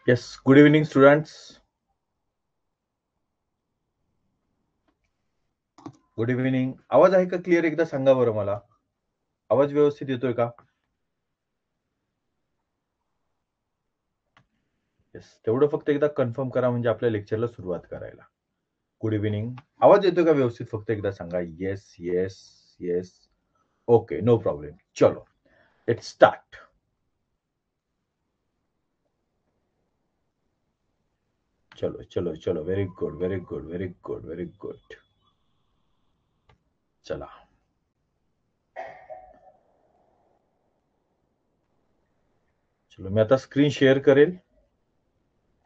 Yes, good evening, students. Good evening. आवाज आहे का क्लिअर? एकदा सांगा बरं मला. आवाज व्यवस्थित येतोय का? येस. तेवढं फक्त एकदा कन्फर्म करा म्हणजे आपल्या लेक्चरला सुरुवात करायला. Good evening. आवाज येतोय का व्यवस्थित? फक्त एकदा सांगा. Yes, yes, yes. Okay, no problem. चलो, लेट्स स्टार्ट. चलो चलो चलो. Very good, very good, very good, very good. चला. चलो, मी आता स्क्रीन शेअर करेल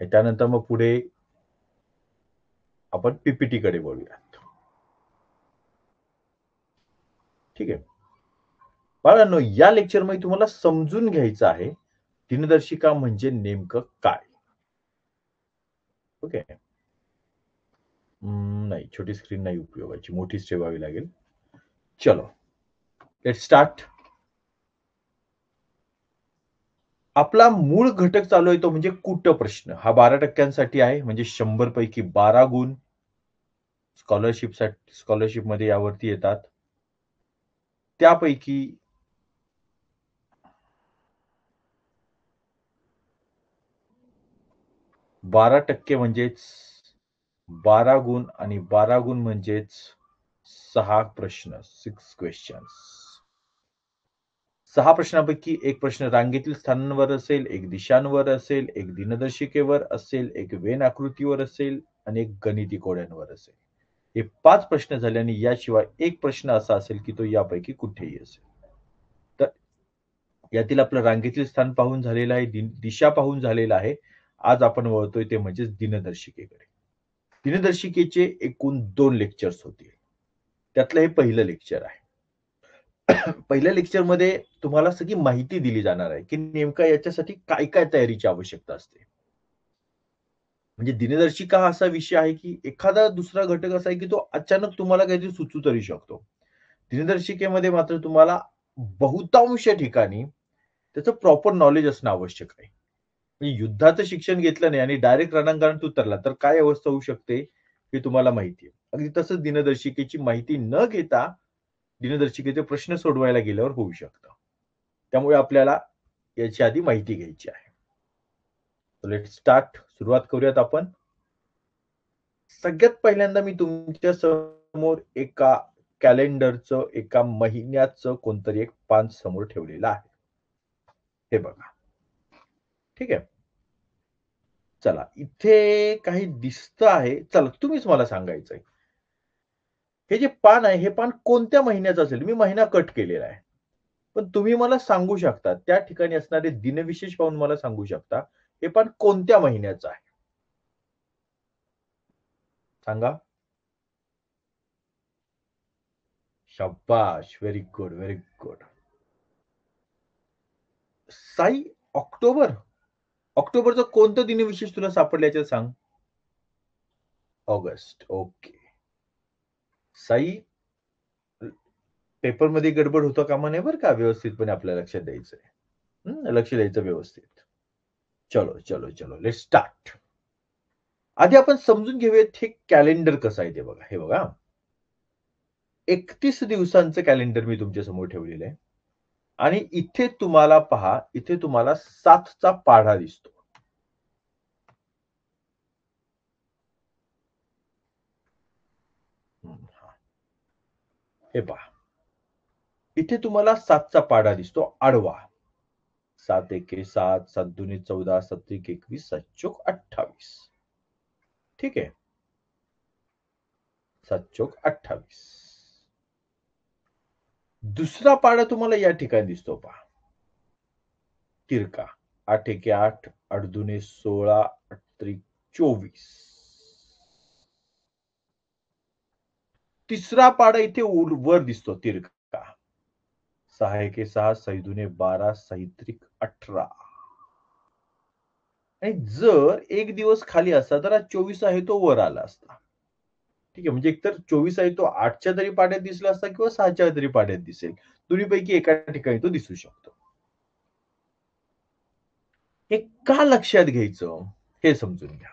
आणि त्यानंतर मग पुढे आपण पीपीटी कडे वळूयात. ठीक आहे. बाळांनो, या लेक्चरमध्ये तुम्हाला समजून घ्यायचं आहे दिनदर्शिका म्हणजे नेमकं काय. ओके. नाही, छोटी स्क्रीन नाही उपयोगाची, मोठीच ठेवावी लागेल. चलो, लेट स्टार्ट. आपला मूळ घटक चालू आहे तो म्हणजे कुट प्रश्न. हा 12% आहे, म्हणजे 100 पैकी 12 गुण स्कॉलरशिपमध्ये यावरती येतात. त्यापैकी 12% म्हणजेच 12 गुण आणि 12 गुण म्हणजेच 6 प्रश्न, 6 क्वेश्चन्स. 6 प्रश्नांपैकी एक प्रश्न रांगेतील स्थानांवर असेल, एक दिशांवर असेल, एक दिनदर्शिकेवर असेल, एक वेन आकृतीवर असेल आणि एक गणिती कोड्यांवर असेल. हे 5 प्रश्न झाले आणि याशिवाय एक प्रश्न असा असेल की तो यापैकी कुठेही असेल. तर यातील आपलं रांगेतील स्थान पाहून झालेलं आहे, दिशा पाहून झालेलं आहे. आज आपण वळतोय ते म्हणजे दिनदर्शिकेकडे. दिनदर्शिकेचे एकूण 2 लेक्चर्स होतील. त्यातलं हे पहिलं लेक्चर आहे. पहिल्या लेक्चरमध्ये तुम्हाला सगळी माहिती दिली जाणार आहे, की नेमका याच्यासाठी काय-काय तयारीची आवश्यकता असते. म्हणजे दिनदर्शिका हा असा विषय आहे, की एखादा दुसरा घटक असा आहे, की तो अचानक तुम्हाला काहीतरी सुचू तरी शकतो. दिनदर्शिकेमध्ये मात्र तुम्हाला बहुतांश ठिकाणी त्याचं प्रॉपर नॉलेज असणं आवश्यक आहे. म्हणजे युद्धाचं शिक्षण घेतलं नाही आणि डायरेक्ट रणांगणात उतरला, तर काय अवस्था होऊ शकते, हे तुम्हाला माहिती आहे. अगदी तसंच दिनदर्शिकेची माहिती न घेता दिनदर्शिकेचे प्रश्न सोडवायला गेल्यावर होऊ शकतं. त्यामुळे आपल्याला याची आधी माहिती घ्यायची आहे. Let's start. सुरुवात करूयात आपण. सगळ्यात पहिल्यांदा मी तुमच्या समोर एका कॅलेंडरचं, एका महिन्याचं कोणतरी एक पान समोर ठेवलेलं आहे. हे बघा. ठीक आहे. चला, इथे काही दिसतं आहे. चला, तुम्हीच मला सांगायचंय. हे जे पान आहे, हे पान कोणत्या महिन्याचं असेल? मी महिना कट केलेला आहे. पण तुम्ही मला सांगू शकता, त्या ठिकाणी असणारे दिनविशेष पाहून मला सांगू शकता, हे पान कोणत्या महिन्याचं आहे? सांगा. शाब्बास! Very good, very good. Sai October? ऑक्टोबरचं कोणतं दिनविशेष तुला सापडलं याच्यात सांग? ऑगस्ट. ओके. साई, पेपरमध्ये गडबड होता कामा नये बरं का. व्यवस्थितपणे आपल्याला लक्ष द्यायचंय. लक्ष द्यायचं व्यवस्थित. चलो, चलो, चलो. Let's start. आधी आपण समजून घेऊयात हे कॅलेंडर कसं आहे ते बघा. हे बघा. 31 दिवसांचं कॅलेंडर मी तुमच्या समोर ठेवलेलं आहे. आणि इथे तुम्हाला पहा, इथे तुम्हाला 7चा पाढा दिसतो. हे पहा. इथे तुम्हाला 7चा पाढा दिसतो आडवा. 7 एके 7, 7 दुनी 14, 7 त्रिक 21, 7 चोक 28. ठीक आहे. 7 चोक 28. दुसरा पाढा तुम्हाला या ठिकाणी दिसतो पहा. तिरका. 8 एके 8, 8 दुने 16, 8 त्रिक 24. तिसरा पाढा इथे वर दिसतो तिरका. 6 एके 6, 6 दुने 12, 6 त्रिक 18. आणि जर एक दिवस खाली असता तर हा 24 आहे तो वर आला असता. ठीक आहे. म्हणजे एकतर 24 आहे तो 8च्या तरी पाढ्यात दिसला असता किंवा 6च्या तरी पाढ्यात दिसेल. दोन्हीपैकी एका ठिकाणी तो दिसू शकतो. हे का लक्षात घ्यायचं हे समजून घ्या.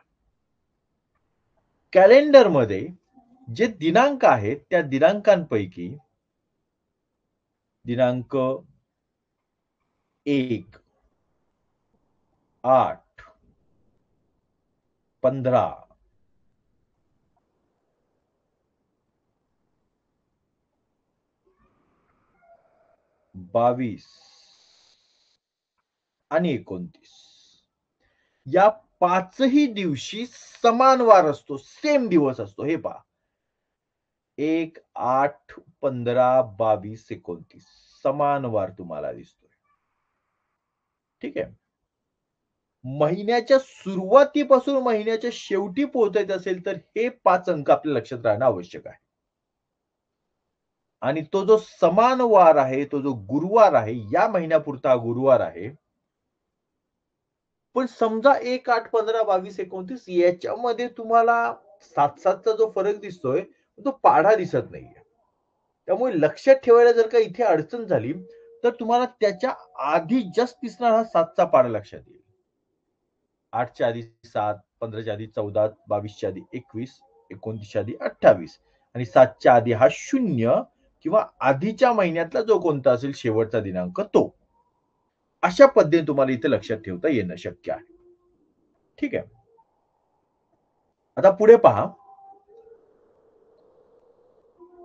कॅलेंडरमध्ये जे दिनांक आहेत त्या दिनांकांपैकी दिनांक 1, 8, 15, 22 आणि 29 या पाचही दिवशी समान वार असतो, सेम दिवस असतो. हे पहा, 1, 8, 15, 22, 29 समान वार तुम्हाला दिसतोय. ठीक आहे. महिन्याच्या सुरुवातीपासून महिन्याच्या शेवटी पोहोचायचं असेल, तर हे 5 अंक आपल्या लक्षात राहणं आवश्यक आहे. आणि तो जो समान वार आहे, तो जो गुरुवार आहे, या महिन्यापुरता गुरुवार आहे. पण समजा 1, 8, 15, 22, 29 याच्यामध्ये तुम्हाला 7-7चा जो फरक दिसतोय, तो पाढा दिसत नाहीये. त्यामुळे लक्षात ठेवायला जर का इथे अडचण झाली, तर तुम्हाला त्याच्या आधी जस्ट दिसणारा हा 7चा पाढा लक्षात येईल. 8च्या आधी 7, 15च्या आधी 14, 22च्या आधी 21, 29च्या आधी 28 आणि 7च्या आधी हा 0 किंवा आधीच्या महिन्यातला जो कोणता असेल शेवटचा दिनांक तो. अशा पद्धतीने तुम्हाला इथे लक्षात ठेवता येणं शक्य आहे. ठीक आहे. आता पुढे पहा.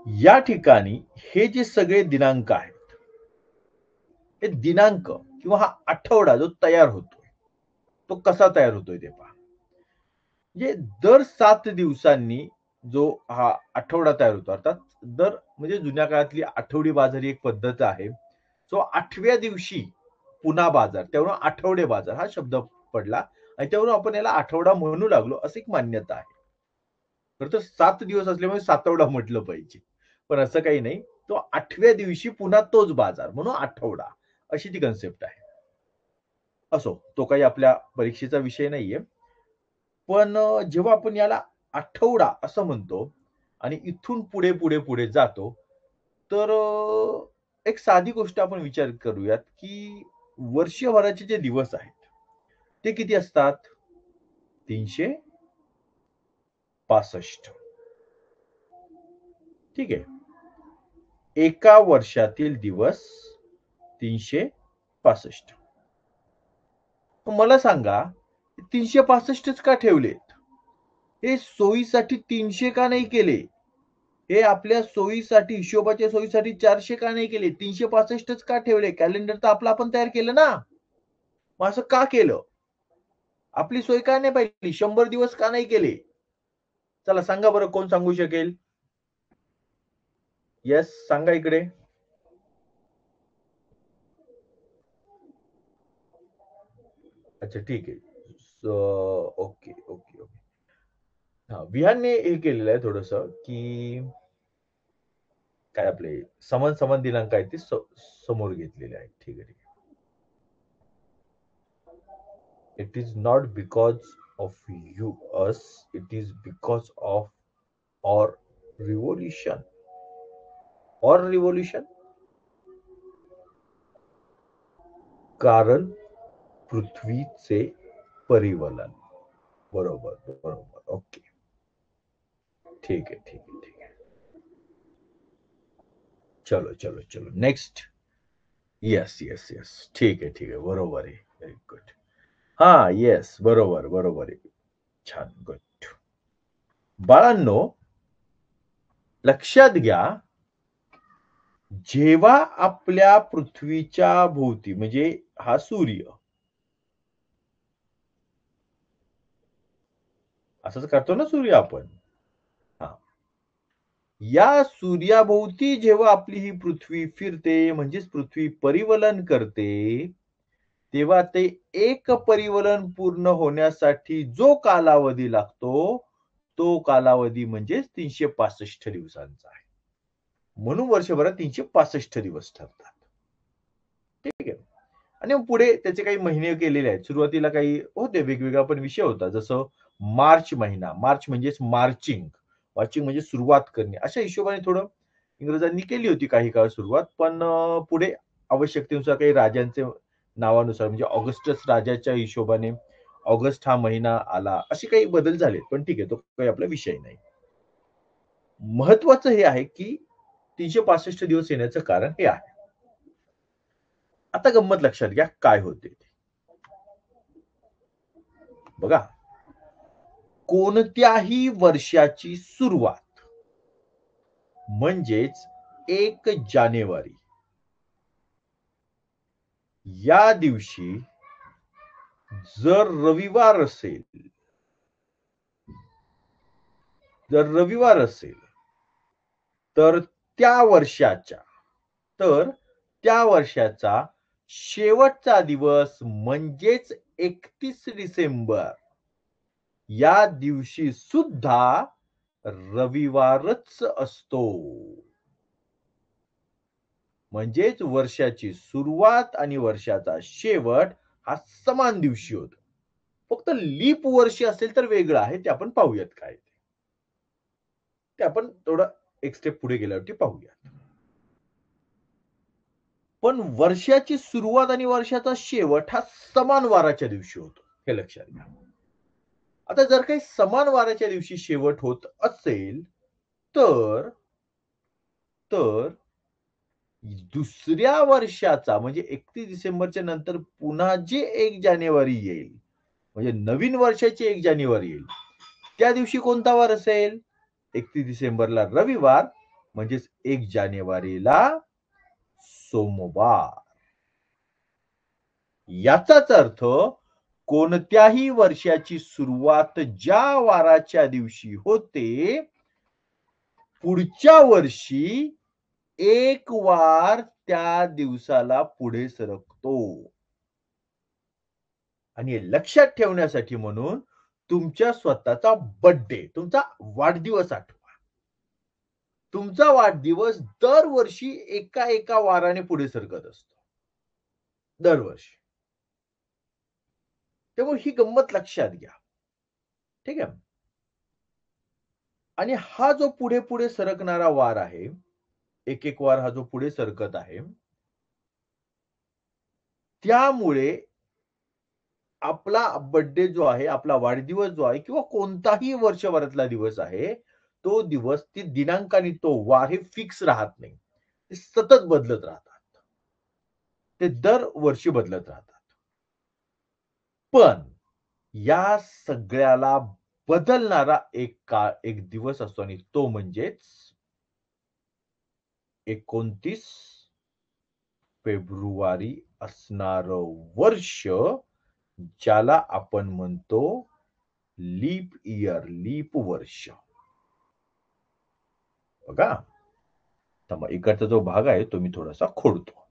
या ठिकाणी हे जे सगळे दिनांक आहेत, हे दिनांक किंवा हा आठवडा जो तयार होतोय, तो कसा तयार होतोय ते पहा. म्हणजे दर 7 दिवसांनी जो हा आठवडा तयार होतो, अर्थात म्हणजे जुन्या काळातली आठवडी बाजार ही एक पद्धत आहे. जो 8व्या दिवशी पुन्हा बाजार, त्यावरून आठवडे बाजार हा शब्द पडला आणि त्यावरून आपण याला आठवडा म्हणू लागलो, अशी एक मान्यता आहे. खरं तर 7 दिवस असल्यामुळे सातवडा म्हटलं पाहिजे. पण असं काही नाही. तो 8व्या दिवशी पुन्हा तोच बाजार म्हणून आठवडा अशी ती कन्सेप्ट आहे. असो, तो काही आपल्या परीक्षेचा विषय नाहीये. पण जेव्हा आपण याला आठवडा असं म्हणतो आणि इथून पुढे जातो, तर एक साधी गोष्ट आपण विचार करूयात, की वर्षभराचे जे दिवस आहेत, ते किती असतात? 365. ठीक आहे. एका वर्षातील दिवस 365. मला सांगा, 365च का ठेवलेत? हे सोयीसाठी 300 का नाही केले? हे आपल्या सोयीसाठी, हिशोबाच्या सोयीसाठी 400 का नाही केले? 365च का ठेवले? कॅलेंडर तर आपलं आपण तयार केलं ना. मग असं का केलं? आपली सोय का नाही पाहिली? 100 दिवस का नाही केले? चला सांगा बरं, कोण सांगू शकेल? येस, सांगा इकडे. अच्छा, ठीक आहे. Okay, okay, okay. हां, विहानने हे केलेलं आहे थोडंसं, की काय आपले समान दिनांक आहेत ते समोर घेतलेले आहेत. ठीक आहे, ठीक आहे. It is not because of us, it is because of our revolution. Or revolution? कारण पृथ्वीचे परिवलन. बरोबर, बरोबर. ओके. ठीक आहे, ठीक आहे, ठीक आहे. चलो, चलो, चलो. नेक्स्ट. Yes, yes, yes. ठीक आहे, ठीक आहे. बरोबर आहे. Very good. हां, येस. बरोबर, बरोबर आहे. छान, गुड. बाळांनो, लक्षात घ्या, जेव्हा आपल्या पृथ्वीच्या भोवती म्हणजे हा सूर्य असंच करतो ना सूर्य आपण. हां. या सूर्याभोवती जेव्हा आपली ही पृथ्वी फिरते म्हणजेच पृथ्वी परिवलन करते, तेव्हा ते एक परिवलन पूर्ण होण्यासाठी जो कालावधी लागतो, तो कालावधी म्हणजेच 365 दिवसांचा आहे. म्हणून वर्षभरात 365 दिवस ठरतात. ठीक आहे. आणि मग पुढे त्याचे काही महिने केलेले आहेत. सुरुवातीला काही होते वेगवेगळा पण विषय होता. जसं मार्च महिना. मार्च म्हणजेच मार्चिंग. मार्चिंग म्हणजे सुरुवात करणे. अशा हिशोबाने थोडं इंग्रजांनी केली होती काही काळ सुरुवात. पण पुढे आवश्यकतेनुसार काही राजांचे नावानुसार, म्हणजे ऑगस्टस राजाच्या हिशोबाने ऑगस्ट हा महिना आला, असे काही बदल झाले, पण ठीक आहे, तो काही आपला विषय नाही. महत्वाचं हे आहे की 365 दिवस येण्याचं कारण हे आहे. आता गंमत लक्षात घ्या काय होते. बघा, कोणत्याही वर्षाची सुरुवात म्हणजेच 1 जानेवारी या दिवशी जर रविवार असेल, तर त्या वर्षाचा शेवटचा दिवस म्हणजेच 31 डिसेंबर या दिवशी सुद्धा रविवारच असतो. म्हणजेच वर्षाची सुरुवात आणि वर्षाचा शेवट हा समान दिवशी होतो. फक्त लीप वर्ष असेल तर वेगळं आहे, ते आपण पाहूयात काय ते आपण थोडं एक स्टेप पुढे गेल्यावरती पाहूया. पण वर्षाची सुरुवात आणि वर्षाचा शेवट हा समान वाराच्या दिवशी होतो, हे लक्षात घ्या. आता जर काही समान वाराच्या दिवशी शेवट होत असेल, तर तर दुसऱ्या वर्षाचा म्हणजे 31 डिसेंबरच्या नंतर पुन्हा जे 1 जानेवारी येईल, म्हणजे नवीन वर्षाची 1 जानेवारी येईल, त्या दिवशी कोणता वार असेल? 31 डिसेंबरला रविवार, म्हणजेच 1 जानेवारीला सोमवार. याचाच अर्थ कोणत्याही वर्षाची सुरुवात ज्या वाराच्या दिवशी होते, पुढच्या वर्षी एक वार त्या दिवसाला पुढे सरकतो. आणि हे लक्षात ठेवण्यासाठी म्हणून तुमच्या स्वतःचा बर्थडे, तुमचा वाढदिवस आठवा. तुमचा वाढदिवस दरवर्षी एका वाराने पुढे सरकत असतो. दरवर्षी. त्यामुळे ही गंमत लक्षात घ्या. ठीक आहे. आणि हा जो पुढे सरकणारा वार आहे, एक वार हा जो पुढे सरकत आहे, त्यामुळे आपला बर्थडे जो आहे, आपला वाढदिवस जो आहे किंवा कोणताही वर्षभरातला दिवस आहे, तो दिवस, ती दिनांक आणि तो वार हे फिक्स राहत नाही. ते सतत बदलत राहतात. ते दरवर्षी बदलत राहतात. पण या सगळ्याला बदलणारा एक दिवस असतो आणि तो म्हणजेच 29 फेब्रुवारी असणारं वर्ष, ज्याला आपण म्हणतो लीप इयर, लीप वर्ष. बघा, तर मग इकडचा जो भाग आहे तो मी थोडासा खोडतो.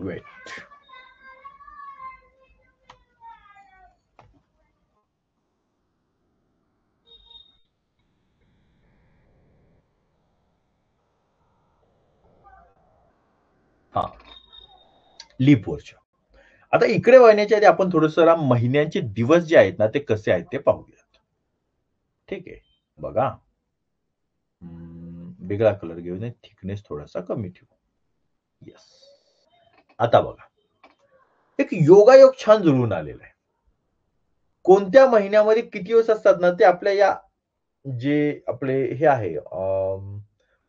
वेट. हा, लीप वर्ष. आता इकडे वळण्याच्या आधी आपण थोडंसं महिन्यांचे दिवस जे आहेत ना, ते कसे आहेत ते पाहूयात. ठीक आहे. बघा. वेगळा कलर घेऊन थिकनेस थोडासा कमी ठेवू. येस. आता बघा. एक योगायोग छान जुळून आलेला आहे. कोणत्या महिन्यामध्ये किती दिवस असतात ना, ते आपल्या या जे आपले हे आहे,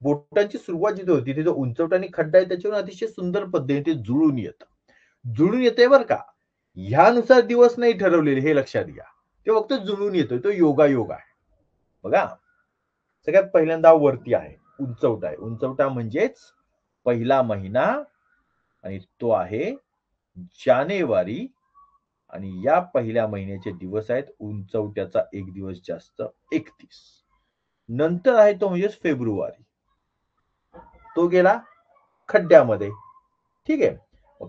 बोटांची सुरुवात जिथे होती, तिथे उंचवटा आणि खड्डा आहे, त्याच्यावरून अतिशय सुंदर पद्धतीने ते जुळून येतं. जुळून येतंय बरं का. ह्यानुसार दिवस नाही ठरवलेले, हे लक्षात घ्या. ते फक्त जुळून येतोय. तो योगायोग आहे. बघा, सगळ्यात पहिल्यांदा वरती आहे, उंचवटा आहे. उंचवटा म्हणजेच पहिला महिना आणि तो आहे जानेवारी, आणि या पहिल्या महिन्याचे दिवस आहेत उंचवट्याचा एक दिवस जास्त, 31. नंतर आहे तो म्हणजेच फेब्रुवारी. तो गेला खड्ड्यामध्ये. ठीक आहे.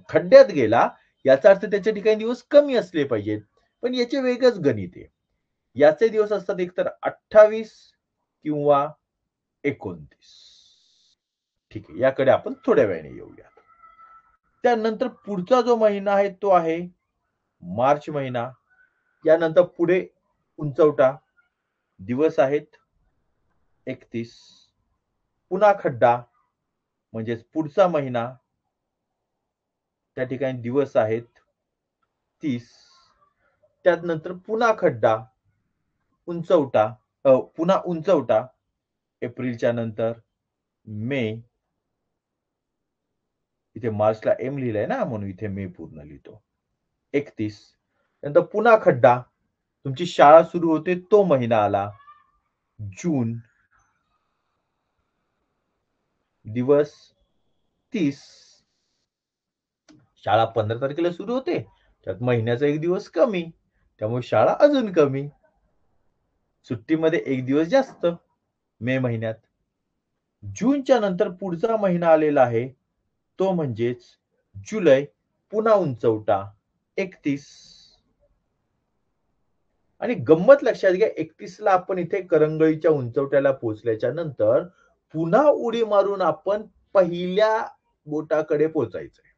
खड्ड्यात गेला, याचा अर्थ त्याच्या ठिकाणी दिवस कमी असले पाहिजेत. पण याचे वेगळंच गणित आहे. याचे दिवस असतात एकतर 28 किंवा 29. ठीक आहे. याकडे आपण थोड्या वेळाने येऊया. त्यानंतर पुढचा जो महिना आहे तो आहे मार्च महिना. यानंतर पुढे उंचवटा, दिवस आहेत 31, पुन्हा खड्डा म्हणजेच पुढचा महिना, त्या ठिकाणी दिवस आहेत 30, त्यानंतर पुन्हा खड्डा, उंचवटा, पुन्हा उंचवटा, एप्रिलच्या नंतर मे, इथे मार्चला एम लिहिलंय ना म्हणून इथे मे पूर्ण लिहितो, 31, नंतर पुन्हा खड्डा, तुमची शाळा सुरू होते तो महिना आला जून, दिवस 30, शाळा 15 तारखेला सुरू होते, त्यात महिन्याचा एक दिवस कमी, त्यामुळे शाळा अजून कमी, सुट्टीमध्ये एक दिवस जास्त मे महिन्यात. जूनच्या नंतर पुढचा महिना आलेला आहे तो म्हणजेच जुलै, पुन्हा उंचवटा 31, आणि गंमत लक्षात घ्या 31 ला आपण इथे करंगळीच्या उंचवट्याला पोहोचल्याच्या नंतर पुन्हा उडी मारून आपण पहिल्या बोटाकडे पोहोचायचंय,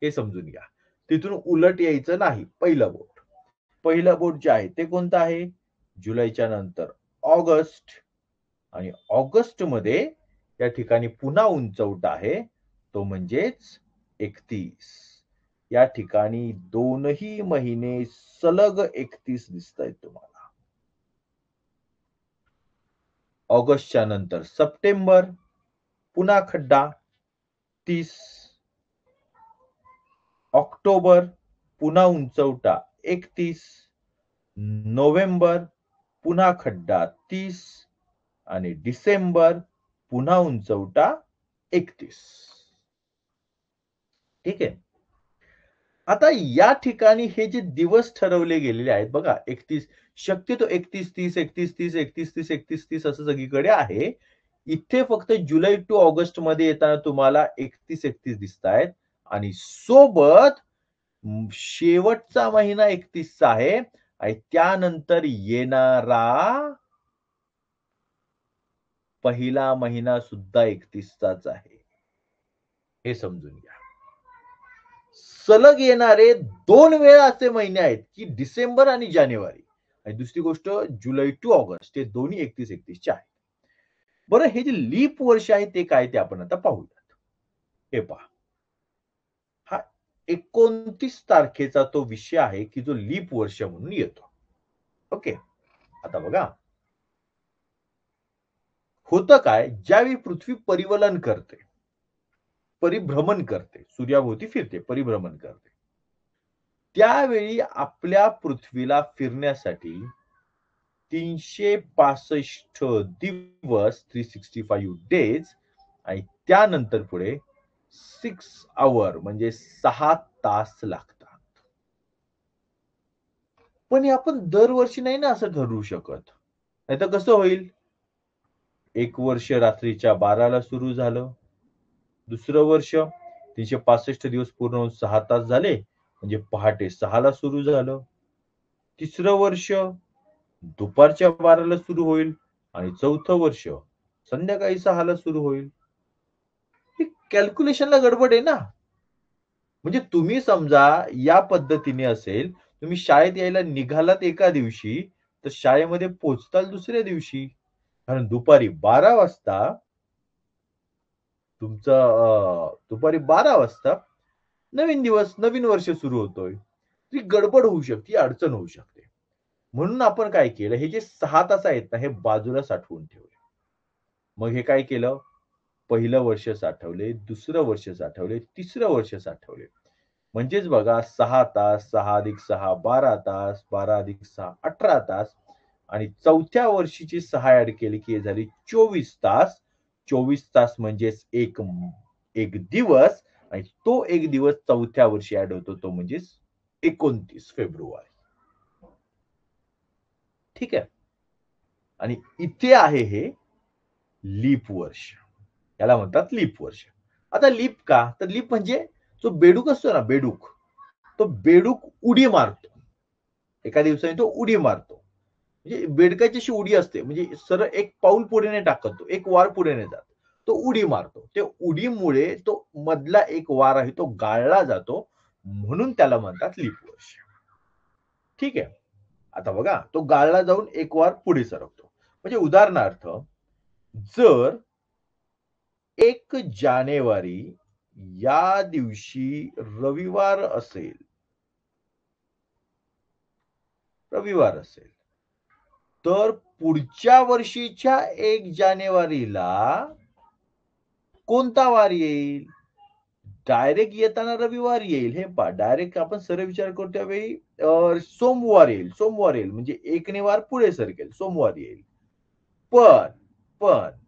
हे समजून घ्या. तिथून उलट यायचं नाही. पहिलं बोट जे आहे ते कोणतं आहे, जुलैच्या नंतर ऑगस्ट, आणि ऑगस्ट मध्ये या ठिकाणी पुन्हा उंचवटा आहे तो म्हणजेच 31. या ठिकाणी दोनही महिने सलग 31 दिसतायत तुम्हाला. ऑगस्टच्या नंतर सप्टेंबर, पुन्हा खड्डा 30, ऑक्टोबर, पुन्हा उंचवटा 31, नोव्हेंबर, पुन्हा खड्डा 30, आणि डिसेंबर, पुन्हा उंचवटा 31. ठीक आहे. आता या ठिकाणी हे जे दिवस ठरवले गेलेले आहेत बघा, 31 शक्यतो 31 30 31 30 31 30 31 30 असं सगळीकडे आहे. इथे फक्त जुलै टू ऑगस्ट मध्ये येताना तुम्हाला 31 31 दिसतायत, आणि सोबत शेवटचा महिना 31 चा आहे, आणि त्यानंतर येणारा पहिला महिना सुद्धा 31 चाच आहे, हे समजून घ्या. सलग येणारे 2 वेळा असे महिने आहेत की डिसेंबर आणि जानेवारी, आणि दुसरी गोष्ट जुलै टू ऑगस्ट, हे दोन्ही 31 31 चे आहेत. बरं, हे जे लीप वर्ष आहे ते काय ते आपण आता पाहूयात. हे पहा, हा 29 तारखेचा तो विषय आहे की जो लीप वर्ष म्हणून येतो. ओके, आता बघा होतं काय, ज्यावेळी पृथ्वी परिवलन करते, परिभ्रमण करते, सूर्याभोवती फिरते, परिभ्रमण करते, त्यावेळी आपल्या पृथ्वीला फिरण्यासाठी 365 दिवस 365 डेज, आणि त्यानंतर पुढे 6 आवर म्हणजे 6 तास लागतात. पण हे आपण दरवर्षी नाही ना असं ठरवू शकत. नाहीतर कसं होईल, एक वर्ष रात्रीच्या 12ला सुरू झालं, दुसरं वर्ष 365 दिवस पूर्ण होऊन 6 तास झाले म्हणजे पहाटे 6ला सुरू झालं, तिसरं वर्ष दुपारच्या 12ला सुरू होईल, आणि चौथं वर्ष संध्याकाळी 6ला सुरू होईल. ही कॅल्क्युलेशनला गडबड आहे ना. म्हणजे तुम्ही समजा या पद्धतीने असेल, तुम्ही शाळेत यायला निघालात एका दिवशी तर शाळेमध्ये पोहोचताल दुसऱ्या दिवशी, कारण दुपारी 12 वाजता तुमचं दुपारी 12 वाजता नवीन दिवस, नवीन वर्ष सुरू होतोय. ती गडबड होऊ शकते, अडचण होऊ शकते. म्हणून आपण काय केलं, हे जे 6 तास आहेत ना हे बाजूला साठवून ठेवले. मग हे काय केलं, पहिलं वर्ष साठवले, दुसरं वर्ष साठवले, तिसरं वर्ष साठवले. म्हणजेच बघा 6 तास, 6 अधिक 6 12 तास, 12 अधिक 6 18 तास, आणि चौथ्या वर्षीची 6 ऍड केली की झाली 24 तास. 24 तास म्हणजेच एक दिवस, आणि तो एक दिवस चौथ्या वर्षी ऍड होतो तो म्हणजेच 29 फेब्रुवारी. ठीक आहे, आणि इथे आहे हे लीप वर्ष, याला म्हणतात लीप वर्ष. आता लीप का, तर लीप म्हणजे जो बेडूक असतो ना, बेडूक, तो बेडूक उडी मारतो, एका दिवसाने तो उडी मारतो. म्हणजे बेडकाची अशी उडी असते, म्हणजे सरळ एक पाऊल पुढे नाही टाकत, तो एक वार पुढे नाही जात, तो उडी मारतो. ते उडीमुळे तो मधला एक वार आहे तो गाळला जातो, म्हणून त्याला म्हणतात लीप वर्ष. ठीक आहे. आता बघा, तो गाळला जाऊन एक वार पुढे सरकतो. म्हणजे उदाहरणार्थ, जर 1 जानेवारी या दिवशी रविवार असेल, तर पुढच्या वर्षीच्या 1 जानेवारीला कोणता वार येईल? डायरेक्ट येताना रविवार येईल. हे पहा, डायरेक्ट आपण सरळ विचार करू त्यावेळी सोमवार येईल. म्हणजे 1 ने वार पुढे सरकेल, सोमवार येईल. पण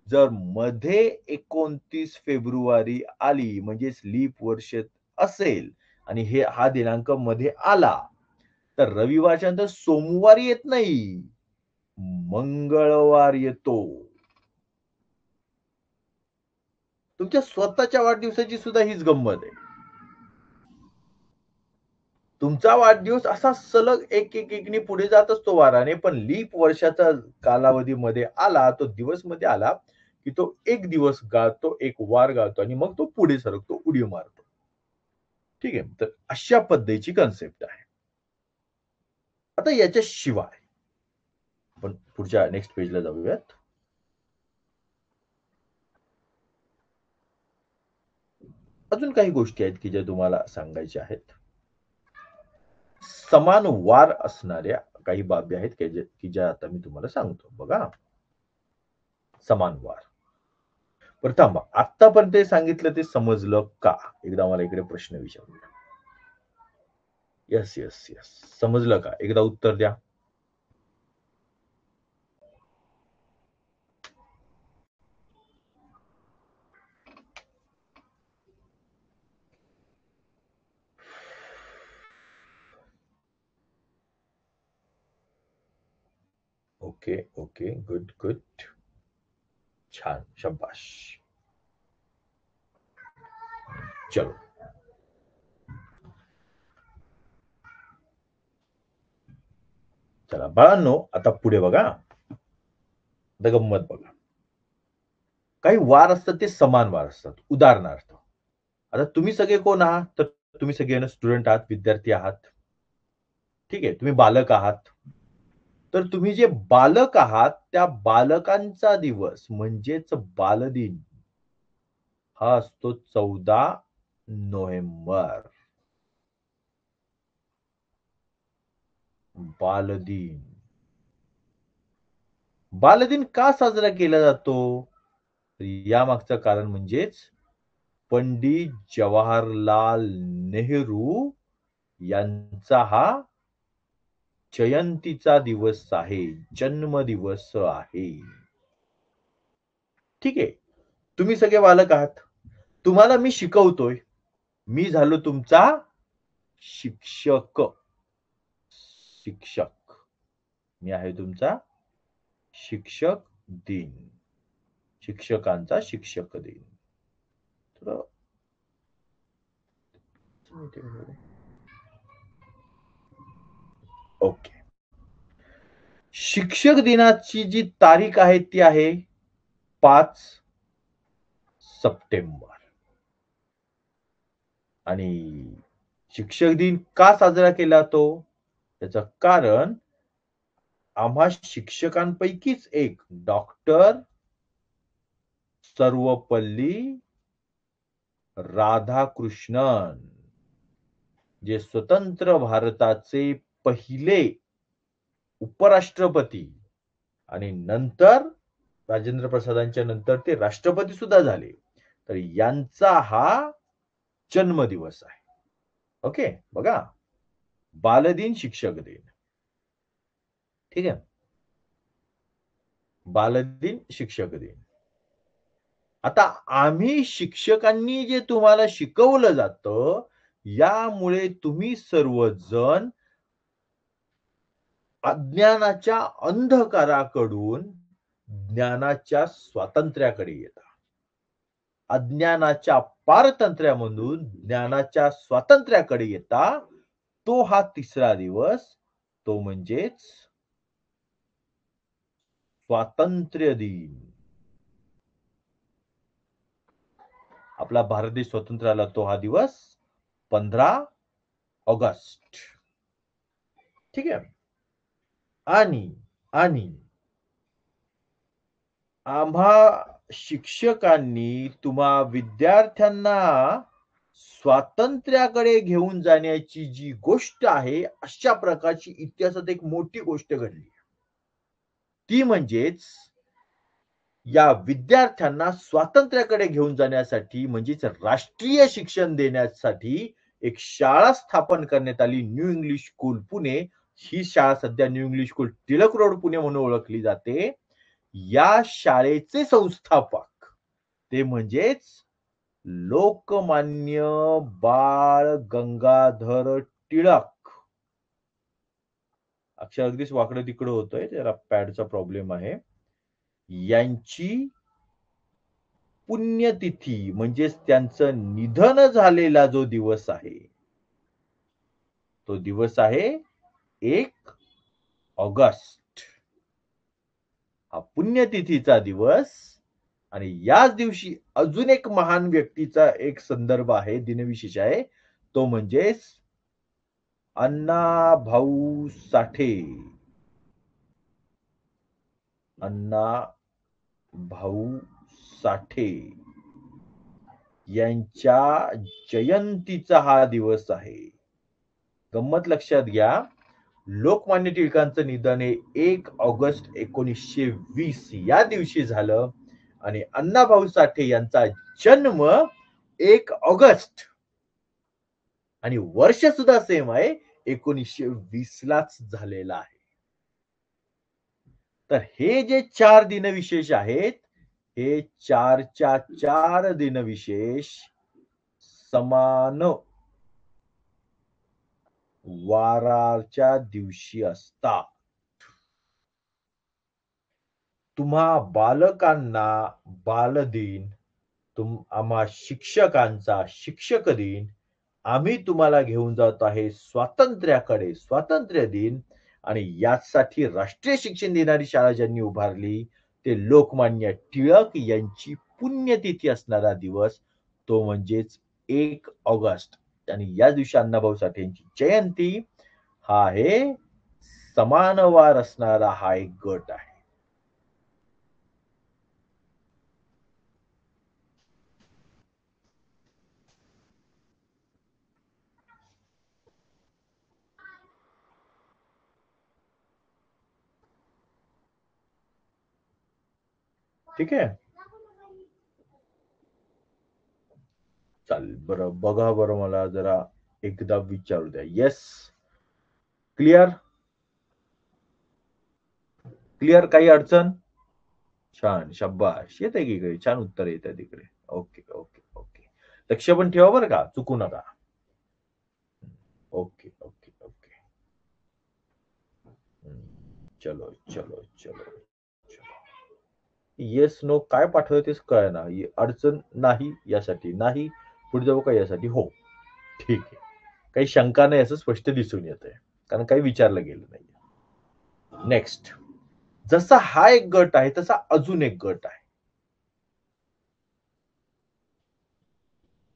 जर मध्ये 29 फेब्रुवारी आली, म्हणजेच लीप वर्ष असेल आणि हा दिनांक मध्ये आला, तर रविवारच्या नंतर सोमवार येत नाही, मंगळवार येतो. तुमच्या स्वतःच्या वाढदिवसाची सुद्धा हीच गंमत आहे. तुमचा वाढदिवस असा सलग एक ने पुढे जात असतो वाराने, पण लीप वर्षाचा कालावधीमध्ये आला, तो दिवस मध्ये आला, की तो एक दिवस गाळतो, एक वार गाळतो आणि मग तो पुढे सरकतो, उडी मारतो. ठीक आहे. तर अशा पद्धतीची कन्सेप्ट आहे. आता याच्याशिवाय आपण पुढच्या नेक्स्ट पेजला जाऊयात. अजून काही गोष्टी आहेत की ज्या तुम्हाला सांगायच्या आहेत. समान वार असणाऱ्या काही बाबी आहेत की ज्या आता मी तुम्हाला सांगतो. बघा, समान वार. बरं थांबा, आतापर्यंत सांगितलं ते समजलं का? एकदा मला इकडे प्रश्न विचारूया. येस येस येस, समजलं का? एकदा उत्तर द्या. ओके ओके, गुड गुड, छान, शाबाश. चलो, चला बाळांनो, आता पुढे बघा. आता गंमत बघा. काही वार असतात ते समान वार असतात. उदाहरणार्थ, आता तुम्ही सगळे कोण आहात? तर तुम्ही सगळे स्टुडंट आहात, विद्यार्थी आहात. ठीक आहे, तुम्ही बालक आहात. तर तुम्ही जे बालक आहात, त्या बालकांचा दिवस म्हणजेच बालदिन हा असतो 14 नोव्हेंबर. बालदिन. बालदिन का साजरा केला जातो? यामागचं कारण म्हणजेच पंडित जवाहरलाल नेहरू यांचा हा जयंतीचा दिवस आहे, जन्मदिवस आहे. ठीक आहे. तुम्ही सगळे बालक आहात. तुम्हाला मी शिकवतोय. मी झालो तुमचा शिक्षक. शिक्षक. मी आहे तुमचा शिक्षक दिन. शिक्षकांचा शिक्षक दिन. तर ओके. शिक्षक दिनाची जी तारीख आहे ती आहे 5 सप्टेंबर. आणि शिक्षक दिन का साजरा केला जातो? त्याचं कारण आम्हा शिक्षकांपैकीच एक डॉक्टर सर्वपल्ली राधाकृष्णन, जे स्वतंत्र भारताचे पहिले उपराष्ट्रपती आणि नंतर राजेंद्र प्रसादांच्या नंतर ते राष्ट्रपती सुद्धा झाले. तर यांचा हा जन्मदिवस आहे. ओके, बघा, बालदिन, शिक्षक दिन. ठीक आहे. बालदिन, शिक्षक दिन. आता आम्ही शिक्षकांनी जे तुम्हाला शिकवलं जातं, यामुळे तुम्ही सर्वजण अज्ञानाच्या अंधकाराकडून ज्ञानाच्या स्वातंत्र्याकडे येता. अज्ञानाच्या पारतंत्र्यामधून ज्ञानाच्या स्वातंत्र्याकडे येता. तो हा तिसरा दिवस, तो म्हणजेच स्वातंत्र्य दिन. आपला भारत देश स्वतंत्र झाला तो हा दिवस 15 ऑगस्ट. ठीक आहे. आणि आम्हा शिक्षकांनी तुम्हा विद्यार्थ्यांना स्वातंत्र्याकडे घेऊन जाण्याची जी गोष्ट आहे, अशा प्रकारची इतिहासात एक मोठी गोष्ट घडली. ती म्हणजेच या विद्यार्थ्यांना स्वातंत्र्याकडे घेऊन जाण्यासाठी म्हणजेच राष्ट्रीय शिक्षण देण्यासाठी एक शाळा स्थापन करण्यात आली. New English school Pune. ही शाळा सध्या new English school Tilak road Pune म्हणून ओळखली जाते. या शाळेचे संस्थापक ते म्हणजेच लोकमान्य बाळ गंगाधर टिळक. अक्षर अगदीच वाकडं तिकडं होतंय, जरा पॅडचा प्रॉब्लेम आहे. यांची पुण्यतिथी म्हणजेच त्यांचं निधन झालेला जो दिवस आहे, तो दिवस आहे 1 ऑगस्ट. हा पुण्यतिथीचा दिवस. आणि याच दिवशी अजून एक महान व्यक्तीचा एक संदर्भ आहे, दिनविशेष आहे. तो म्हणजेच अण्णा भाऊ साठे. अण्णा भाऊ साठे यांच्या जयंतीचा हा दिवस आहे. गंमत लक्षात घ्या, लोकमान्य टिळकांचं निधन हे 1 ऑगस्ट 1920 या दिवशी झालं आणि अण्णाभाऊ साठे यांचा जन्म 1 ऑगस्ट आणि वर्ष सुद्धा सेम आहे, 1920 लाच झालेला आहे. तर हे जे 4 दिनविशेष आहेत, हे 4च्या 4 दिनविशेष समान वाराच्या दिवशी असतात. तुम्हा बालकांना बालदिन, आम्हा शिक्षकांचा शिक्षक दिन, आम्ही तुम्हाला घेऊन जात आहे स्वातंत्र्याकडे, स्वातंत्र्य दिन. आणि यासाठी राष्ट्रीय शिक्षण देणारी शाळा ज्यांनी उभारली ते लोकमान्य टिळक यांची पुण्यतिथी असणारा दिवस, तो म्हणजेच 1 ऑगस्ट. आणि या दिवशी अण्णाभाऊ साठे यांची जयंती. हा आहे समान वार असणारा हा एक गट आहे. ठीक आहे. चालेल. बरं बघा, बरं मला जरा एकदा विचारू द्या. येस, क्लिअर क्लिअर, काही अडचण? छान, शाबाश. येत आहे की इकडे, छान उत्तर येत आहे तिकडे. Okay okay okay. लक्ष पण ठेवा बरं का, चुकू नका. Okay okay okay. चलो चलो चलो चलो. येस नो काय पाठवलं तेच कळेना. अडचण नाही यासाठी नाही, पुढे जाऊ का यासाठी हो. ठीक आहे. काही शंका नाही असं स्पष्ट दिसून येत आहे, कारण काही विचारलं गेलं नाही. नेक्स्ट. जसा हा एक गट आहे तसा अजून एक गट आहे.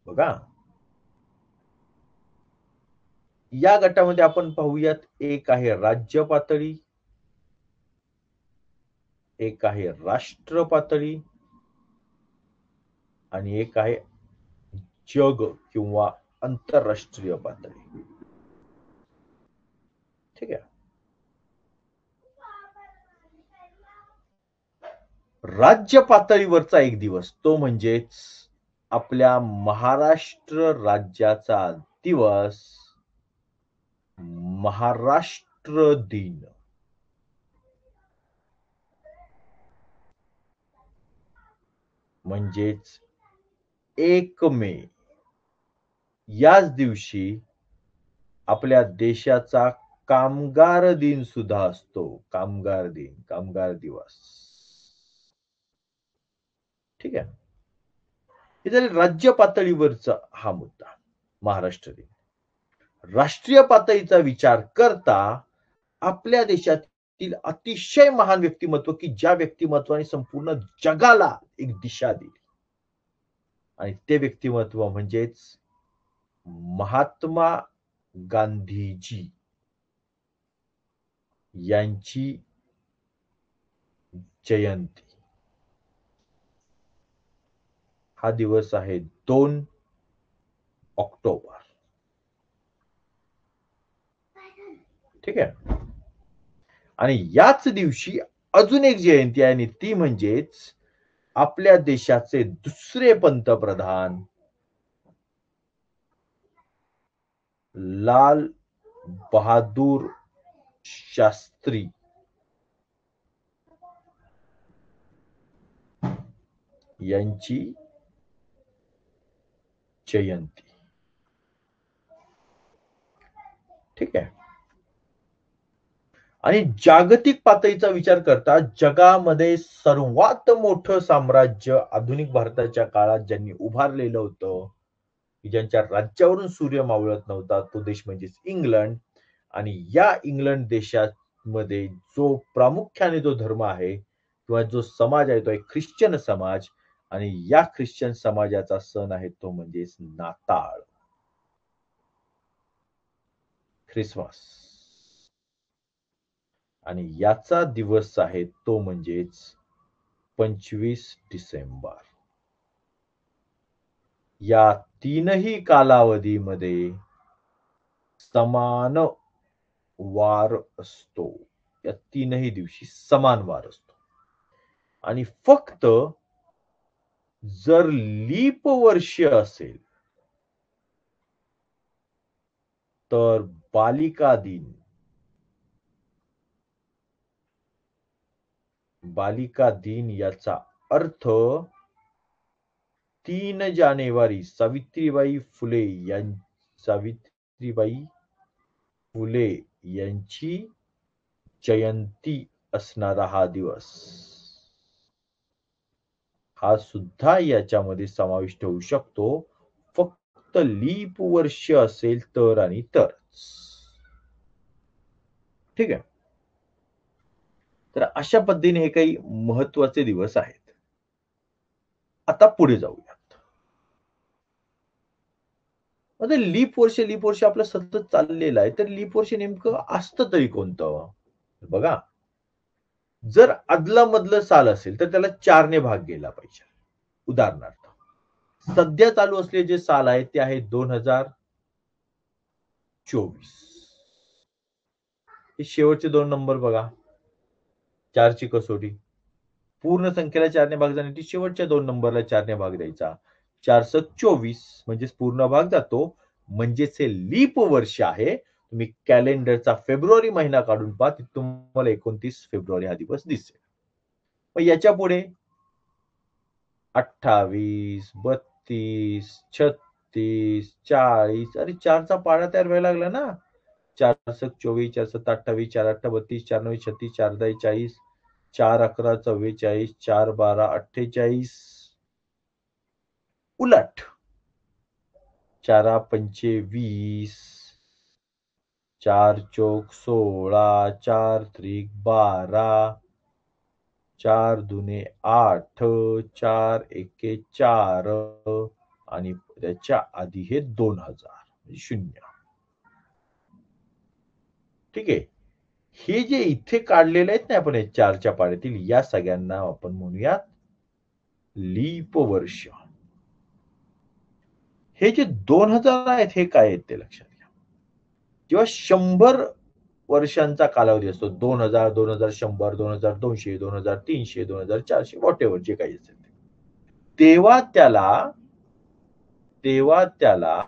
बघा, या गटामध्ये आपण पाहूयात, एक आहे राज्य पातळी, एक आहे राष्ट्र पातळी आणि एक आहे जग किंवा आंतरराष्ट्रीय पातळी. ठीक आहे. राज्य पातळीवरचा एक दिवस, तो म्हणजेच आपल्या महाराष्ट्र राज्याचा दिवस, महाराष्ट्र दिन. म्हणजेच 1 मे याच दिवशी आपल्या देशाचा कामगार दिन सुद्धा असतो. कामगार दिन, कामगार दिवस. ठीक आहे. हे झालं राज्य पातळीवरचा हा मुद्दा, महाराष्ट्र दिन. राष्ट्रीय पातळीचा विचार करता आपल्या देशातील अतिशय महान व्यक्तिमत्व, की ज्या व्यक्तिमत्वाने संपूर्ण जगाला एक दिशा दिली, आणि ते व्यक्तिमत्व म्हणजेच महात्मा गांधीजी. यांची जयंती. हा दिवस आहे 2 ऑक्टोबर. ठीक आहे. आणि याच दिवशी अजून एक जयंती आहे आणि ती म्हणजेच आपल्या देशाचे दुसरे पंतप्रधान लाल बहादूर शास्त्री यांची जयंती. ठीक आहे. आणि जागतिक पातळीचा विचार करता जगामध्ये सर्वात मोठं साम्राज्य आधुनिक भारताच्या काळात ज्यांनी उभारलेलं होतं, ज्यांच्या राज्यावरून सूर्य मावळत नव्हता, तो देश म्हणजे इंग्लंड. आणि या इंग्लंड देशामध्ये जो प्रामुख्याने जो धर्म आहे किंवा जो समाज आहे तो एक ख्रिश्चन समाज. आणि या ख्रिश्चन समाजाचा सण आहे तो म्हणजेच नाताळ, ख्रिसमस. आणि याचा दिवस आहे तो म्हणजेच 25 डिसेंबर. या तीनही कालावधीमध्ये समान वार असतो. या तीनही दिवशी समान वार असतो. आणि फक्त जर लीप वर्ष असेल तर बालिका दिन याचा अर्थ 3 जानेवारी सावित्रीबाई फुले यांची जयंती असणारा हा दिवस. हा सुद्धा याच्यामध्ये समाविष्ट होऊ शकतो, फक्त लीप वर्ष असेल तर आणि तरच. ठीक आहे. तर अशा पद्धतीने हे काही महत्वाचे दिवस आहेत. आता पुढे जाऊयात. आता लीप वर्ष आपलं सतत चाललेलं आहे, तर लीप वर्ष नेमकं असतं तरी कोणतं? बघा, जर अदलं-मधलं साल असेल तर त्याला 4 ने भाग गेला पाहिजे. उदाहरणार्थ, सध्या चालू असलेले जे साल आहे ते आहे 2024. हे शेवटचे 2 नंबर बघा. 4 ची कसोटी. पूर्ण संख्येला 4 ने भाग जाण्यासाठी शेवटच्या 2 नंबरला 4 ने भाग द्यायचा. 4 सक 24 म्हणजेच पूर्ण भाग जातो. म्हणजेच हे लीप वर्ष आहे. तुम्ही कॅलेंडरचा फेब्रुवारी महिना काढून पहा, तुम्हाला 29 फेब्रुवारी हा दिवस दिसेल. मग याच्या पुढे 28, 32, 36, 40. अरे 4चा पाढा तयार व्हायला लागला ना. 4 सक 24, 4 सत्ता 28, 4 अठ्ठा 32, 4 नवे 36, 4 दहा 40, 4 11 44, 4 12 48. उलट 4 पंचे 20, 4 चोक 16, 4 त्रिक 12, 4 दुने 8, 4 एके 4 आणि त्याच्या आधी हे 2000 म्हणजे 0. ठीक आहे. हे जे इथे काढलेले आहेत ना आपण 4च्या पाढ्यातील, या सगळ्यांना आपण म्हणूयात लीप वर्ष. हे जे 2000 आहेत हे काय आहेत ते लक्षात घ्या. जेव्हा 100 वर्षांचा कालावधी असतो, 2000, 2100, 2200, 2300, 2400 व्हॉटएव्हर जे काही असेल ते, तेव्हा त्याला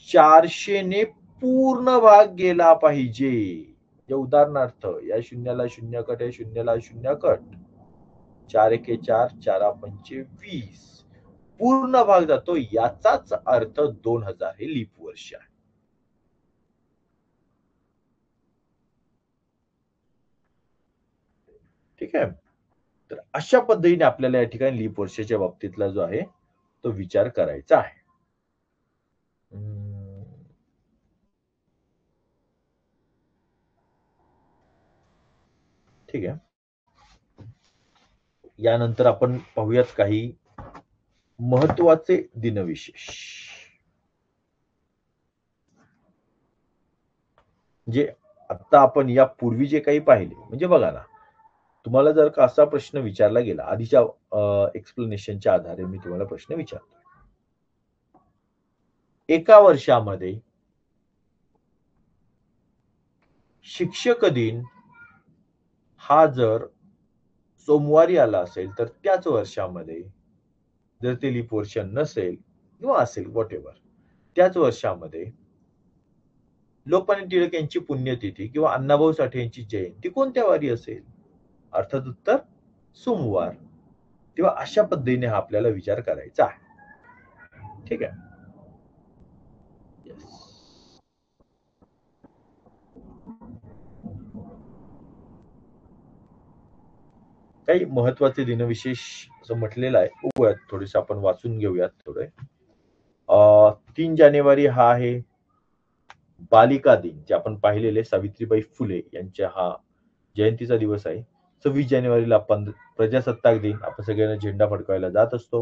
400 ने पूर्ण भाग गेला पाहिजे. उदाहरणार्थ, या शून्याला शून्य कट, या शून्याला शून्य कट. 4 एके 4, 4 पंचे 20. पूर्ण भाग जातो, याचाच अर्थ 2000 हे लीप वर्ष आहे. ठीक आहे. तर अशा पद्धतीने आपल्याला या ठिकाणी लीप वर्षाच्या बाबतीतला जो आहे तो विचार करायचा आहे. ठीक आहे. यानंतर आपण पाहूयात काही महत्वाचे दिनविशेष. जे आता आपण यापूर्वी जे काही पाहिले, म्हणजे बघा ना, तुम्हाला जर का असा प्रश्न विचारला गेला, आधीच्या एक्सप्लेनेशनच्या आधारे मी तुम्हाला प्रश्न विचारतो. एका वर्षामध्ये शिक्षक दिन हा जर सोमवारी आला असेल, तर त्याच वर्षामध्ये जर ते लीप वर्ष नसेल किंवा असेल व्हॉटएव्हर, त्याच वर्षामध्ये लोकमान्य टिळक यांची पुण्यतिथी किंवा अण्णाभाऊ साठे यांची जयंती कोणत्या वारी असेल? अर्थात उत्तर सोमवार. तेव्हा अशा पद्धतीने हा आपल्याला विचार करायचा आहे. ठीक आहे. Yes. काही महत्वाचे दिनविशेष असं म्हटलेलं आहे, बघूयात थोडेस आपण वाचून घेऊयात थोडे. 3 जानेवारी हा आहे बालिका दिन, जे आपण पाहिलेले सावित्रीबाई फुले यांच्या हा जयंतीचा दिवस आहे. 26 जानेवारीला आपण प्रजासत्ताक दिन, आपण सगळ्यांना झेंडा फडकवायला जात असतो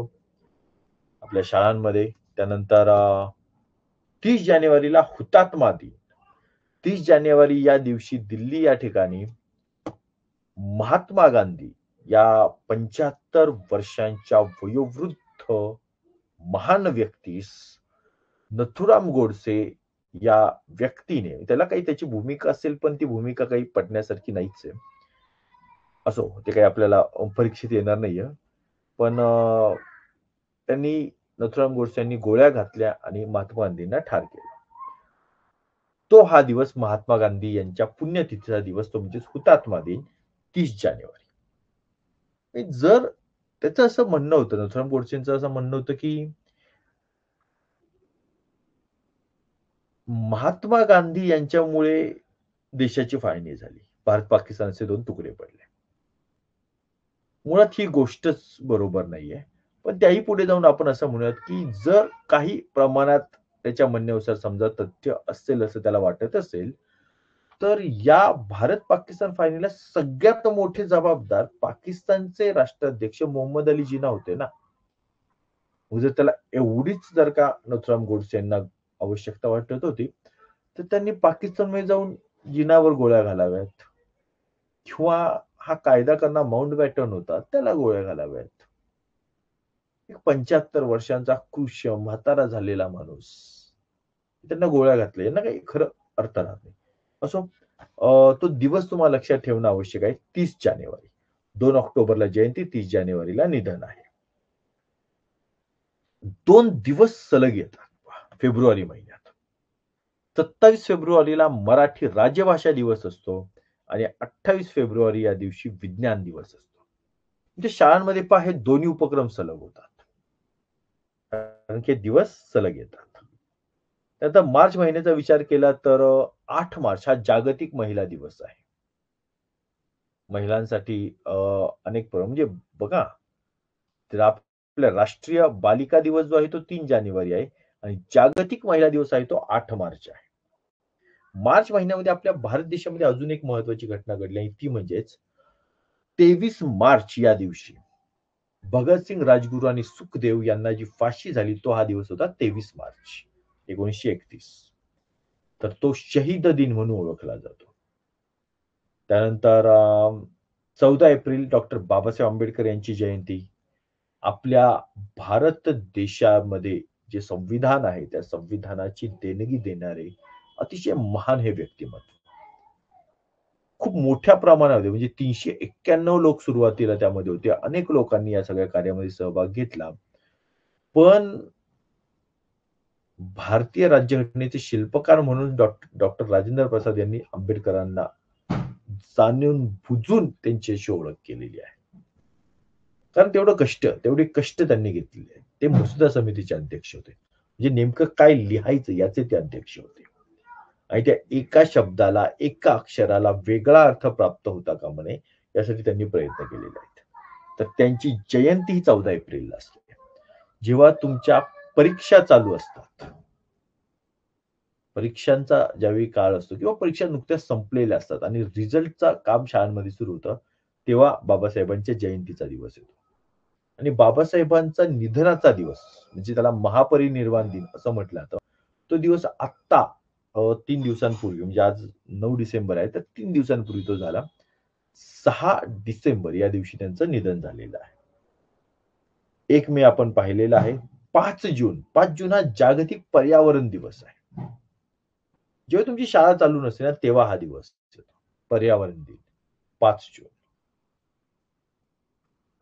आपल्या शाळांमध्ये. त्यानंतर 30 जानेवारीला हुतात्मा दिन. 30 जानेवारी या दिवशी दिल्ली या ठिकाणी महात्मा गांधी या 75 वर्षांच्या वयोवृद्ध महान व्यक्तीस नथुराम गोडसे या व्यक्तीने, त्याला काही त्याची भूमिका असेल पण ती भूमिका काही पटण्यासारखी नाहीच आहे. असो, ते काही आपल्याला परीक्षेत येणार नाहीये. पण त्यांनी नथुराम गोडसे यांनी गोळ्या घातल्या आणि महात्मा गांधींना ठार केलं. तो हा दिवस महात्मा गांधी यांच्या पुण्यतिथीचा दिवस, तो म्हणजे हुतात्मा दिन 30 जानेवारी. जर त्याचं असं म्हणणं होतं, नथुराम गोडसेंचं असं म्हणणं होतं की महात्मा गांधी यांच्यामुळे देशाची फाळणी झाली, भारत पाकिस्तानचे 2 तुकडे पडले. मुळात ही गोष्टच बरोबर नाहीये. पण त्याही पुढे जाऊन आपण असं म्हणूयात की जर काही प्रमाणात त्याच्या म्हणण्यानुसार समजा तथ्य असेल असं त्याला वाटत असेल, तर या भारत पाकिस्तान फाळणीला सगळ्यात मोठे जबाबदार पाकिस्तानचे राष्ट्राध्यक्ष मोहम्मद अली जिना होते ना. जर त्याला एवढीच जर का नथुराम गोडसे यांना आवश्यकता वाटत होती, तर त्यांनी पाकिस्तानमध्ये जाऊन जिनावर गोळ्या घालाव्यात किंवा हा कायदा करणारा माउंटबॅटन होता, त्याला गोळ्या घालाव्यात. 75 वर्षांचा कृश म्हातारा झालेला माणूस, त्यांना गोळ्या घातल्या, यांना काही खरं अर्थ राहत नाही. असो, तो दिवस तुम्हाला लक्षात ठेवणं आवश्यक आहे. 30 जानेवारी, 2 ऑक्टोबरला जयंती, 30 जानेवारीला निधन आहे. 2 दिवस सलग येतात फेब्रुवारी महिन्यात. 27 फेब्रुवारीला मराठी राजभाषा दिवस असतो आणि 28 फेब्रुवारी या दिवशी विज्ञान दिवस असतो. म्हणजे शाळांमध्ये पहा, हे दोन्ही उपक्रम सलग होतात, कारण की दिवस सलग येतात. त्यानंतर मार्च महिन्याचा विचार केला तर 8 मार्च हा जागतिक महिला दिवस आहे. महिलांसाठी अनेक म्हणजे बघा, तर आपला राष्ट्रीय बालिका दिवस जो आहे तो 3 जानेवारी आहे आणि जागतिक महिला दिवस आहे तो 8 मार्च आहे. मार्च महिन्यामध्ये आपल्या भारत देशामध्ये अजून एक महत्वाची घटना घडली आणि ती म्हणजेच 23 मार्च या दिवशी भगतसिंग, राजगुरू आणि सुखदेव यांना जी फाशी झाली, तो हा दिवस होता 23 मार्च 1931. तर तो शहीद दिन म्हणून ओळखला जातो. त्यानंतर 14 एप्रिल डॉक्टर बाबासाहेब आंबेडकर यांची जयंती. आपल्या भारत देशामध्ये जे संविधान आहे, त्या संविधानाची देणगी देणारे अतिशय महान हे व्यक्तिमत्व. खूप मोठ्या प्रमाणामध्ये, म्हणजे 391 लोक सुरुवातीला त्यामध्ये होते. अनेक लोकांनी या सगळ्या कार्यामध्ये सहभाग घेतला. पण भारतीय राज्यघटनेचे शिल्पकार म्हणून डॉक्टर राजेंद्र प्रसाद यांनी आंबेडकरांना जाणून बुजून त्यांच्याशी ओळख केलेली आहे. कारण तेवढे कष्ट त्यांनी घेतलेले आहेत. ते मसुदा समितीचे अध्यक्ष होते. म्हणजे नेमकं काय लिहायचं याचे ते अध्यक्ष होते. आणि त्या एका शब्दाला, एका अक्षराला वेगळा अर्थ प्राप्त होता कामा नये, यासाठी त्यांनी प्रयत्न केलेले आहेत. तर त्यांची जयंती ही 14 एप्रिलला असते. जेव्हा तुमच्या परीक्षा चालू असतात, परीक्षांचा ज्यावेळी काळ असतो किंवा परीक्षा नुकत्याच संपलेल्या असतात आणि रिझल्टचा काम शाळांमध्ये सुरू होतं, तेव्हा बाबासाहेबांच्या जयंतीचा दिवस येतो. आणि बाबासाहेबांचा निधनाचा दिवस, म्हणजे त्याला महापरिनिर्वाण दिन असं म्हटलं जातं, तो दिवस आत्ता 3 दिवसांपूर्वी, म्हणजे आज 9 डिसेंबर आहे, तर 3 दिवसांपूर्वी तो झाला. 6 डिसेंबर या दिवशी त्यांचं निधन झालेलं आहे. 1 मे आपण पाहिलेला आहे. 5 जून हा जागतिक पर्यावरण दिवस आहे. जेव्हा तुमची शाळा चालू नसते ना, तेव्हा हा दिवस येतो. पर्यावरण दिन 5 जून.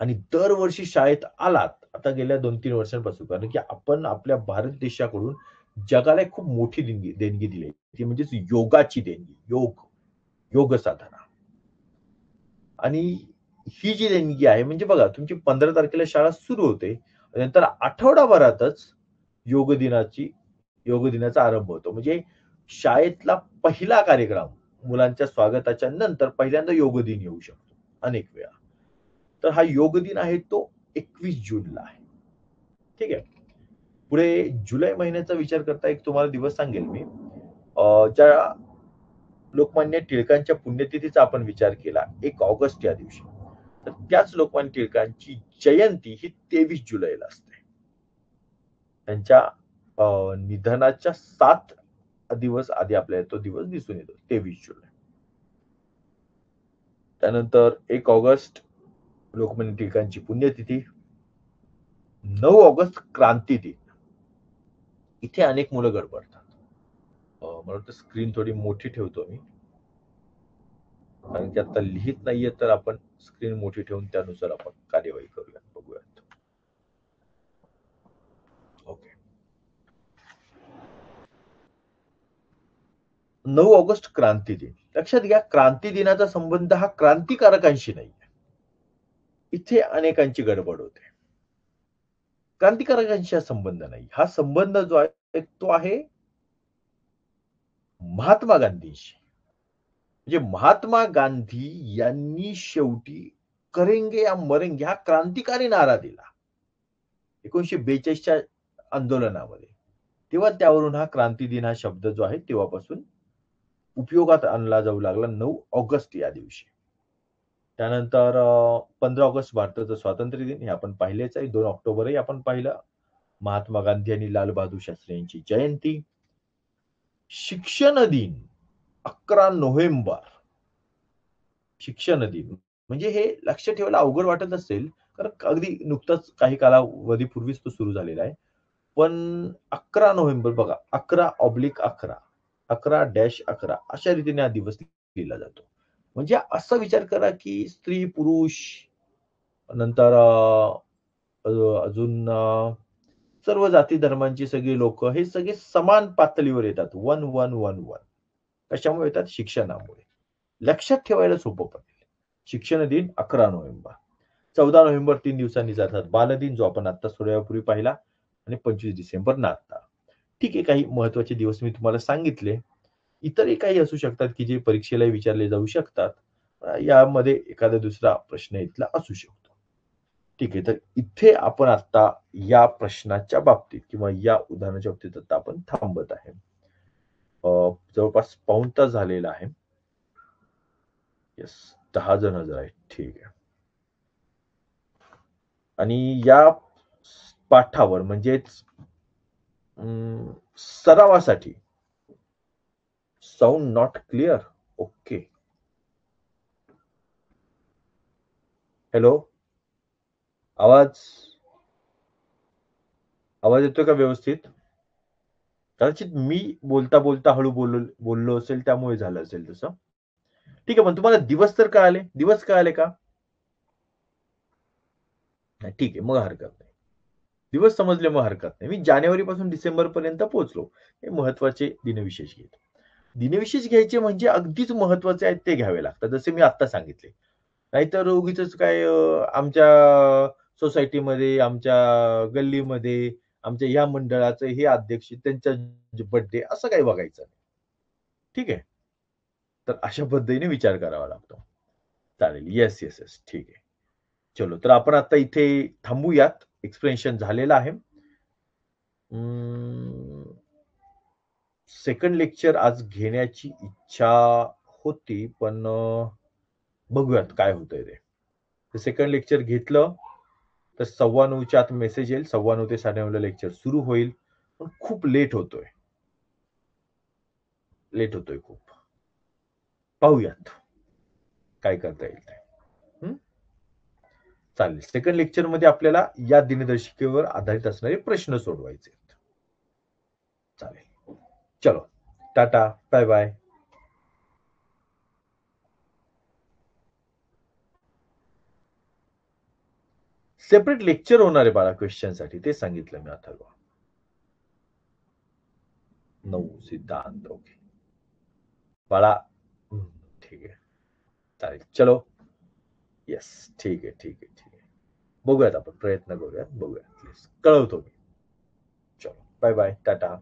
आणि दरवर्षी शाळेत आलात, आता गेल्या 2-3 वर्षांपासून, कारण की आपण आपल्या भारत देशाकडून जगाला एक खूप मोठी देणगी दिली आहे. ती म्हणजेच योगाची देणगी. योग साधना. आणि ही जी देणगी आहे, म्हणजे बघा, तुमची 15 तारखेला शाळा सुरू होते. नंतर आठवडाभरातच योग योग दिनाचा आरंभ होतो. म्हणजे शाळेतला पहिला कार्यक्रम मुलांच्या स्वागताच्या नंतर पहिल्यांदा योग दिन येऊ शकतो अनेक वेळा. तर हा योग दिन आहे तो 21 जूनला आहे. ठीक आहे. पुढे जुलै महिन्याचा विचार करता एक तुम्हाला दिवस सांगेल मी. ज्या लोकमान्य टिळकांच्या पुण्यतिथीचा आपण विचार केला 1 ऑगस्ट या दिवशी, तर त्याच लोकमान्य टिळकांची जयंती ही 23 जुलैला असते. त्यांच्या निधनाच्या 7 दिवस आधी आपल्याला तो दिवस दिसून येतो, 23 जुलै. त्यानंतर 1 ऑगस्ट लोकमान्य टिळकांची पुण्यतिथी. 9 ऑगस्ट क्रांती दिन. इथे अनेक मुलं गडबडतात. मला वाटतं स्क्रीन थोडी मोठी ठेवतो मी. कारण की आता लिहित नाहीये, तर आपण स्क्रीन मोठी ठेवून त्यानुसार आपण कार्यवाही करूयात, बघूयात. ओके. 9 ऑगस्ट क्रांती दिन. लक्षात घ्या, क्रांती दिनाचा संबंध हा क्रांतिकारकांशी नाही. इथे अनेकांची गडबड होते. क्रांतिकारकांशी हा संबंध नाही. हा संबंध जो आहे तो आहे महात्मा गांधींशी. म्हणजे महात्मा गांधी यांनी शेवटी करेंगे या मरेंगे हा क्रांतिकारी नारा दिला 1942च्या आंदोलनामध्ये. तेव्हा त्यावरून हा क्रांती दिन हा शब्द जो आहे तेव्हापासून उपयोगात आणला जाऊ लागला 9 ऑगस्ट या दिवशी. त्यानंतर 15 ऑगस्ट भारताचं स्वातंत्र्य दिन हे आपण पाहिलेच आहे. 2 ऑक्टोबरही आपण पाहिलं. महात्मा गांधी आणि लाल बहादूर शास्त्री यांची जयंती. शिक्षण दिन 11 नोव्हेंबर. शिक्षण दिन म्हणजे हे लक्ष ठेवायला अवघड वाटत असेल, कारण अगदी नुकताच काही कालावधीपूर्वीच तो सुरू झालेला आहे. पण 11 नोव्हेंबर बघा, 11/11, 11-11 अशा रीतीने हा दिवस लिहिला जातो. म्हणजे असा विचार करा, की स्त्री, पुरुष, नंतर अजून सर्व जाती धर्मांची सगळी लोक हे सगळे समान पातळीवर येतात. 1111. कशामुळे येतात? शिक्षणामुळे. लक्षात ठेवायला सोपं पडेल. शिक्षण दिन 11 नोव्हेंबर. 14 नोव्हेंबर 3 दिवसांनी जातात. बालदिन जो आपण आता थोड्या वेळापूर्वी पाहिला, आणि 25 डिसेंबर नाताळ. ठीक आहे, काही महत्वाचे दिवस मी तुम्हाला सांगितले. इतरही काही असू शकतात, की जे परीक्षेला विचारले जाऊ शकतात. यामध्ये एखादा दुसरा प्रश्न इथला असू शकतो. ठीक आहे, तर इथे आपण आता या प्रश्नाच्या बाबतीत किंवा या उदाहरणाच्या बाबतीत आता आपण थांबत आहे. जवळपास पाऊण तास झालेला आहे. येस, 10 जण हजर आहेत. ठीक आहे. आणि या पाठावर म्हणजेच सरावासाठी sound not clear. Okay. Hello, आवाज येतोय का व्यवस्थित? कदाचित मी बोलता बोलता हळू बोललो असेल, त्यामुळे झालं असेल तसं. ठीक आहे, पण तुम्हाला दिवस तर कळाले? दिवस कळाले का? ठीक आहे, मग हरकत नाही. दिवस समजले मग हरकत नाही. मी जानेवारी पासून डिसेंबर पर्यंत पोहोचलो. हे महत्वाचे दिनविशेष घेतो. दिनविशेष घ्यायचे म्हणजे अगदीच महत्वाचे आहेत ते घ्यावे लागतात, जसे मी आता सांगितले. नाहीतर उगीचच काय आमच्या सोसायटीमध्ये, आमच्या गल्लीमध्ये, आमच्या ह्या मंडळाचे हे अध्यक्ष, त्यांचा बर्थडे असं काही बघायचं नाही. ठीक आहे? तर अशा पद्धतीने विचार करावा लागतो. चालेल. Yes, yes, yes. ठीक आहे. चलो, तर आपण आता इथे थांबूयात. एक्सप्लेनेशन झालेलं आहे. सेकंड लेक्चर आज घेण्याची इच्छा होती, पण बघूयात काय होतंय ते. सेकंड लेक्चर घेतलं तर 9:15च्या आत मेसेज येईल. 9:15 ते 9:30ला लेक्चर सुरू होईल. पण खूप लेट होतोय. लेट होतोय खूप. पाहूयात काय करता येईल ते. चालेल. सेकंड लेक्चर मध्ये आपल्याला या दिनदर्शिकेवर आधारित असणारे प्रश्न सोडवायचे आहेत. चालेल. चलो tata, bye bye. Separate lecture होणार आहे बाळा क्वेश्चनसाठी, ते सांगितलं मी आता. 9 सिद्धांत. ओके बाळा, ठीक आहे, चालेल. चलो, येस, ठीक आहे, ठीक आहे, ठीक आहे. बघूयात आपण, प्रयत्न करूयात, बघूयात, कळवतो मी. चलो बाय बाय, टाटा.